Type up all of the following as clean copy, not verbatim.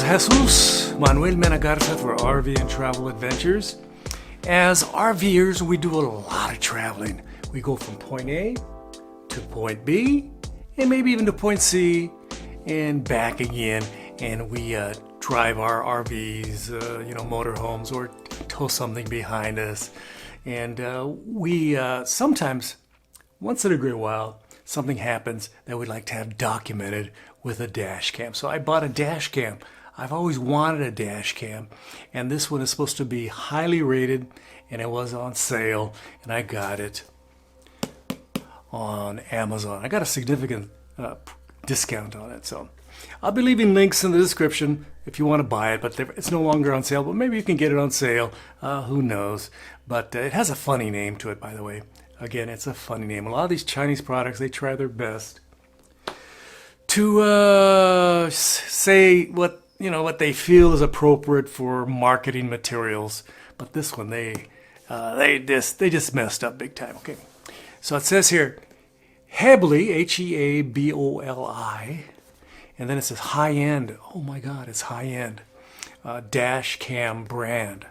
Jesus Manuel Menagarza for RV and Travel Adventures. As RVers, we do a lot of traveling. We go from point A to point B, and maybe even to point C, and back again. And we drive our RVs, motorhomes, or tow something behind us. And we sometimes, once in a great while, something happens that we'd like to have documented with a dash cam. So I bought a dash cam. I've always wanted a dash cam, and this one is supposed to be highly rated, and it was on sale, and I got it on Amazon. I got a significant discount on it, so I'll be leaving links in the description if you want to buy it, but it's no longer on sale, but maybe you can get it on sale. Who knows? But it has a funny name to it, by the way. Again, it's a funny name. A lot of these Chinese products, they try their best to say what they feel is appropriate for marketing materials, but this one they just messed up big time. Okay, so it says here, HEABOLI, HEABOLI, and then it says high end. Oh my God, it's high end. Dash cam brand.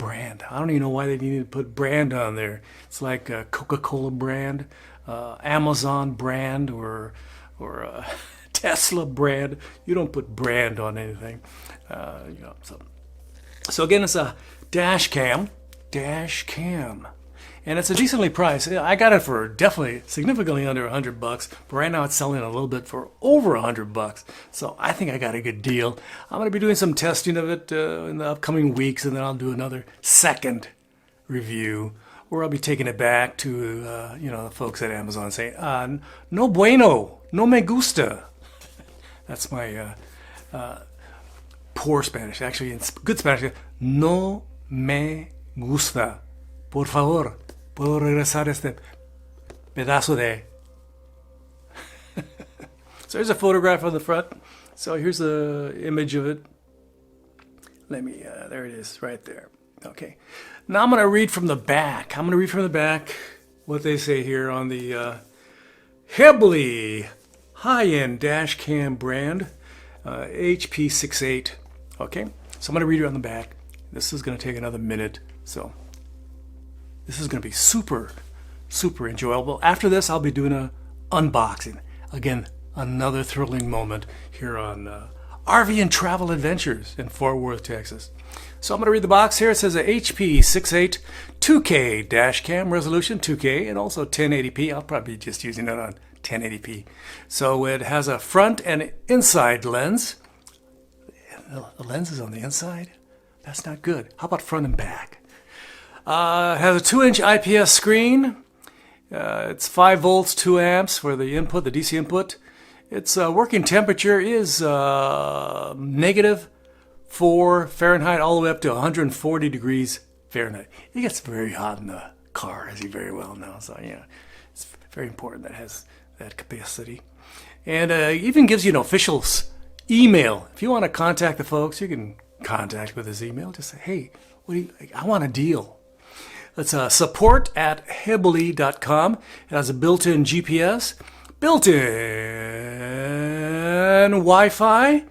I don't even know why they needed to put brand on there. It's like a Coca-Cola brand, Amazon brand, or Tesla brand. You don't put brand on anything. So again, it's a dash cam, and it's a decently priced. I got it for definitely significantly under $100, but right now it's selling a little bit for over $100. So I think I got a good deal. I'm going to be doing some testing of it in the upcoming weeks, and then I'll do another second review, where I'll be taking it back to the folks at Amazon saying, no bueno, no me gusta. That's my poor Spanish. Actually, in good Spanish, no me gusta. Por favor, puedo regresar este pedazo de. So here's a photograph on the front. So here's the image of it. Let me, there it is, right there. Okay. Now I'm going to read from the back. What they say here on the HEABOLI high-end dash cam brand, HP68. Okay, so I'm going to read it on the back. This is going to take another minute, so this is going to be super, super enjoyable. After this, I'll be doing an unboxing. Again, another thrilling moment here on RV and Travel Adventures in Fort Worth, Texas. So I'm going to read the box here. It says a HP68 2K dash cam resolution, 2K, and also 1080p. I'll probably be just using it on 1080p. So it has a front and inside lens. The lens is on the inside? That's not good. How about front and back? It has a 2-inch IPS screen. It's 5 volts, 2 amps for the input, the DC input. Its working temperature is -4 Fahrenheit all the way up to 140 degrees Fahrenheit. It gets very hot in the car, as you very well know. So yeah, it's very important that it has that capacity. And even gives you an official email. If you want to contact the folks, you can contact with his email. Just say, hey, I want a deal. It's support@heaboli.com. It has a built-in GPS, built-in Wi-Fi,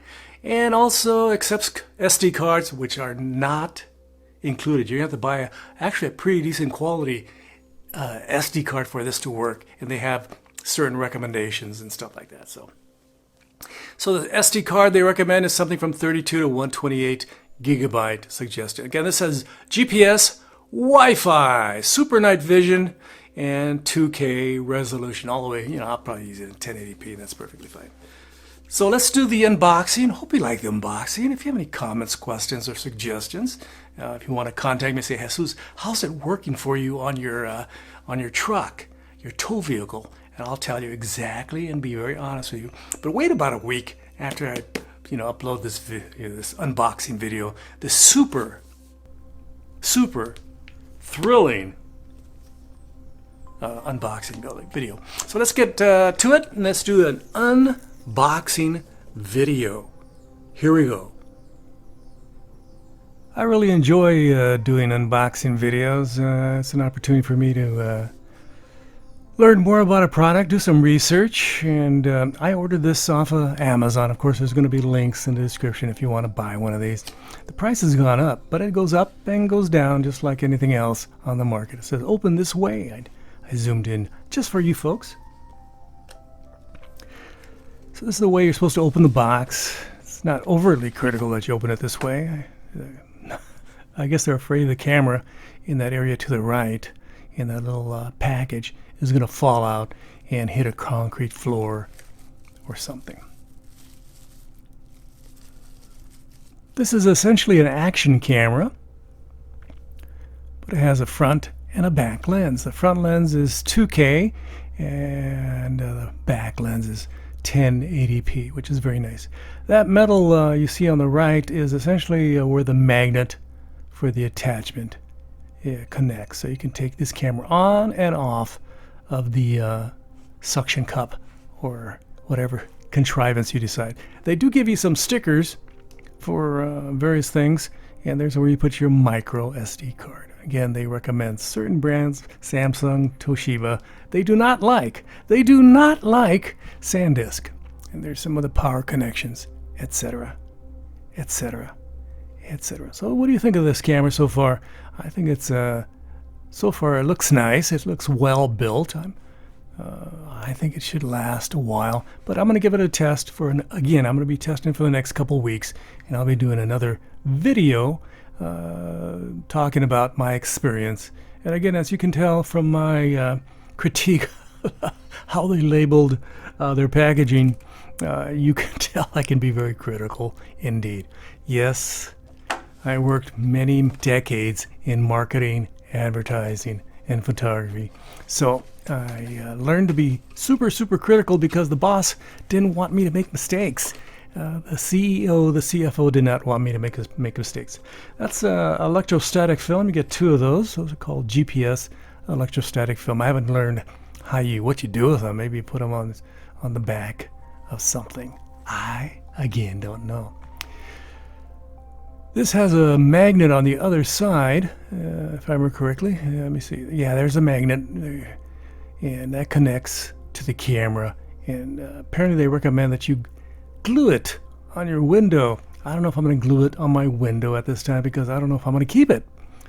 and also accepts SD cards, which are not included. You have to buy actually a pretty decent quality SD card for this to work, and they have certain recommendations and stuff like that. So the SD card they recommend is something from 32 to 128 gigabyte suggested. Again, this has GPS, Wi-Fi, super night vision, and 2K resolution all the way. I'll probably use it in 1080p, and that's perfectly fine. So let's do the unboxing. Hope you like the unboxing. If you have any comments, questions, or suggestions, if you want to contact me, say, Jesus, how's it working for you on your truck, your tow vehicle? And I'll tell you exactly and be very honest with you. But wait about a week after I, upload this this unboxing video, this super, super thrilling unboxing video. So let's get to it, and let's do an unboxing video. Here we go. I really enjoy doing unboxing videos. It's an opportunity for me to learn more about a product, do some research, and I ordered this off of Amazon. Of course, there's going to be links in the description if you want to buy one of these. The price has gone up, but it goes up and goes down just like anything else on the market. It says open this way. I zoomed in just for you folks. So this is the way you're supposed to open the box. It's not overtly critical that you open it this way. I guess they're afraid of the camera in that area to the right, in that little package, is going to fall out and hit a concrete floor or something. This is essentially an action camera, but it has a front and a back lens. The front lens is 2K and the back lens is 1080p, which is very nice. That metal you see on the right is essentially where the magnet for the attachment connects. So you can take this camera on and off of the suction cup or whatever contrivance you decide. They do give you some stickers for various things, and there's where you put your micro SD card. Again, they recommend certain brands, Samsung, Toshiba. They do not like SanDisk. And there's some of the power connections, etc., etc., etc. So what do you think of this camera so far? I think it's so far it looks nice. It looks well built. I think it should last a while, but I'm going to give it a test for again. I'm going to be testing for the next couple weeks, and I'll be doing another video talking about my experience. And again, as you can tell from my critique how they labeled their packaging, you can tell I can be very critical indeed. Yes, I worked many decades in marketing, advertising, and photography. So I learned to be super critical because the boss didn't want me to make mistakes. The CEO, the CFO did not want me to make mistakes. That's electrostatic film. You get two of those. Those are called GPS electrostatic film. I haven't learned what you do with them. Maybe you put them on the back of something. I again don't know. This has a magnet on the other side, if I remember correctly. Let me see. Yeah, there's a magnet there, and that connects to the camera. And apparently they recommend that you glue it on your window. I don't know if I'm going to glue it on my window at this time because I don't know if I'm going to keep it.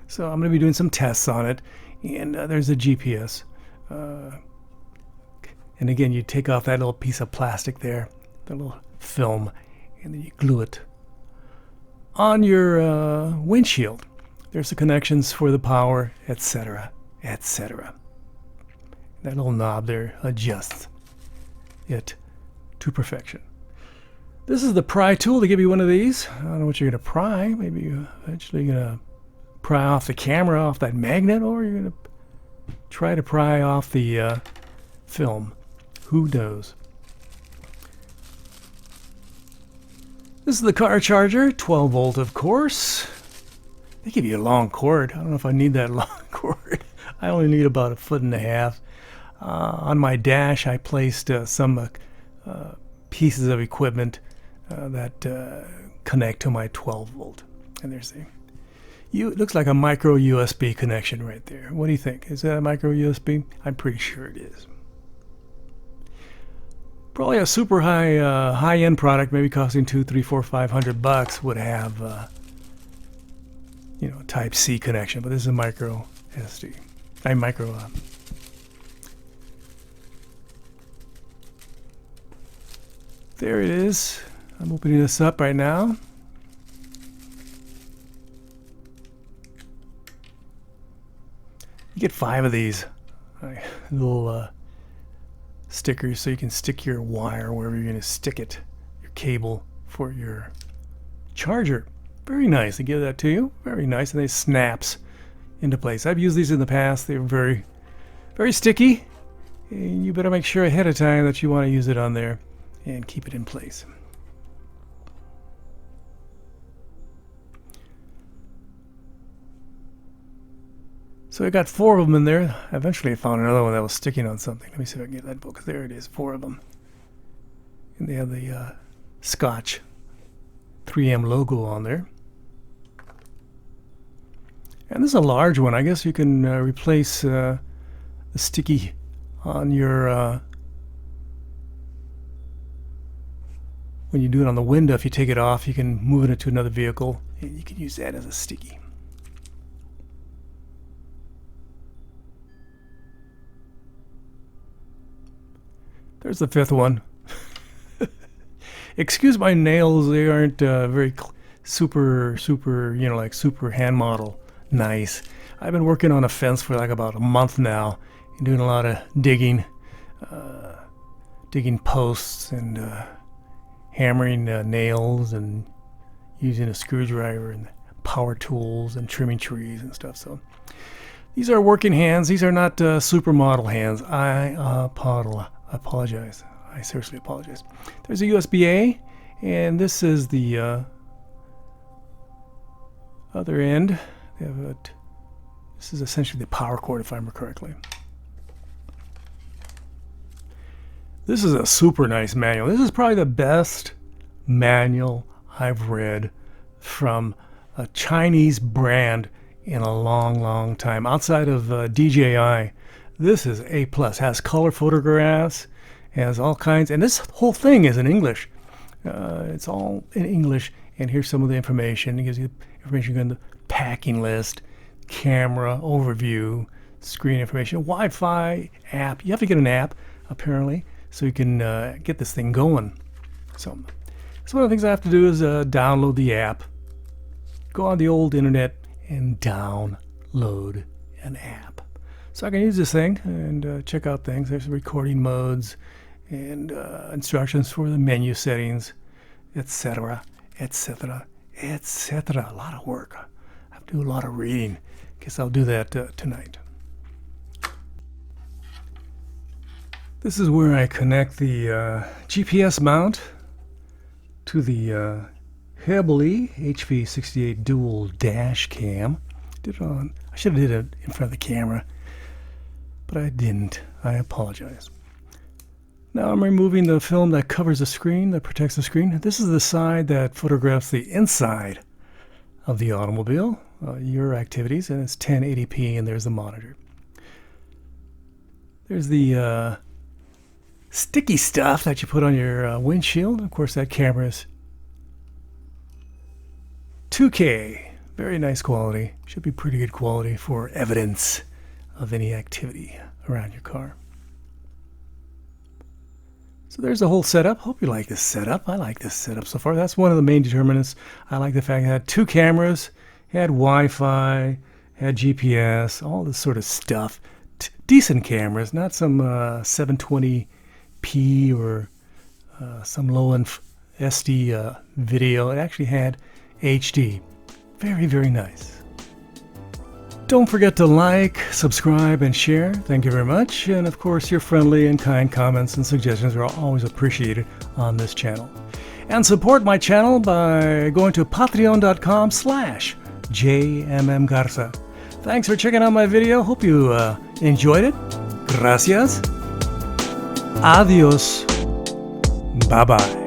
So I'm going to be doing some tests on it. And there's a GPS. And again, you take off that little piece of plastic there, the little film, and then you glue it on your windshield. There's the connections for the power, etc., etc. That little knob there adjusts it to perfection. This is the pry tool. To give you one of these. I don't know what you're going to pry. Maybe you're eventually going to pry off the camera off that magnet, or you're going to try to pry off the film. Who knows? This is the car charger, 12 volt of course. They give you a long cord. I don't know if I need that long cord. I only need about 1.5 feet. On my dash I placed some pieces of equipment that connect to my 12 volt. And there's it looks like a micro USB connection right there. What do you think? Is that a micro USB? I'm pretty sure it is. Probably a super high-end product, maybe costing $200, $300, $400, $500 would have Type C connection, but this is a micro SD. There it is. I'm opening this up right now. You get 5 of these little stickers so you can stick your wire wherever you're going to stick it, your cable for your charger. Very nice. They give that to you. Very nice, and they snaps into place. I've used these in the past. They're very sticky. And you better make sure ahead of time that you want to use it on there and keep it in place. So I got 4 of them in there. Eventually I found another one that was sticking on something. Let me see if I can get that book. There it is, 4 of them. And they have the Scotch 3M logo on there. And this is a large one. I guess you can replace the sticky on your when you do it on the window. If you take it off, you can move it to another vehicle, and you can use that as a sticky. There's the fifth one. Excuse my nails, they aren't very super, you know, like super hand model nice. I've been working on a fence for like about a month now and doing a lot of digging posts and hammering nails and using a screwdriver and power tools and trimming trees and stuff. So these are working hands. These are not supermodel hands. I apologize. I seriously apologize. There's a USB-A, and this is the other end. They have this is essentially the power cord, if I remember correctly. This is a super nice manual. This is probably the best manual I've read from a Chinese brand in a long time. Outside of DJI, this is A+. Has color photographs, has all kinds, and this whole thing is in English. It's all in English, and here's some of the information. It gives you information on the packing list, camera overview, screen information, Wi-Fi app. You have to get an app apparently so you can get this thing going. So one of the things I have to do is download the app, go on the old internet and download an app so I can use this thing and check out things. There's recording modes and instructions for the menu settings, etc., etc., etc. A lot of work. I have to do a lot of reading. Guess I'll do that tonight. This is where I connect the GPS mount to the HEABOLI HP68 dual dash cam. I should have did it in front of the camera, but I didn't. I apologize. Now I'm removing the film that covers the screen, that protects the screen. This is the side that photographs the inside of the automobile, your activities, and it's 1080p, and there's the monitor. There's the sticky stuff that you put on your windshield. Of course, that camera is 2K. Very nice quality. Should be pretty good quality for evidence of any activity around your car. So there's the whole setup. Hope you like this setup. I like this setup so far. That's one of the main determinants. I like the fact it had two cameras, had Wi-Fi, had GPS, all this sort of stuff. Decent cameras, not some 720p or some low-end SD video. It actually had HD. Very, very nice. Don't forget to like, subscribe, and share. Thank you very much. And of course, your friendly and kind comments and suggestions are always appreciated on this channel. And support my channel by going to patreon.com/JMMGarza. Thanks for checking out my video. Hope you enjoyed it. Gracias. Adios. Bye-bye.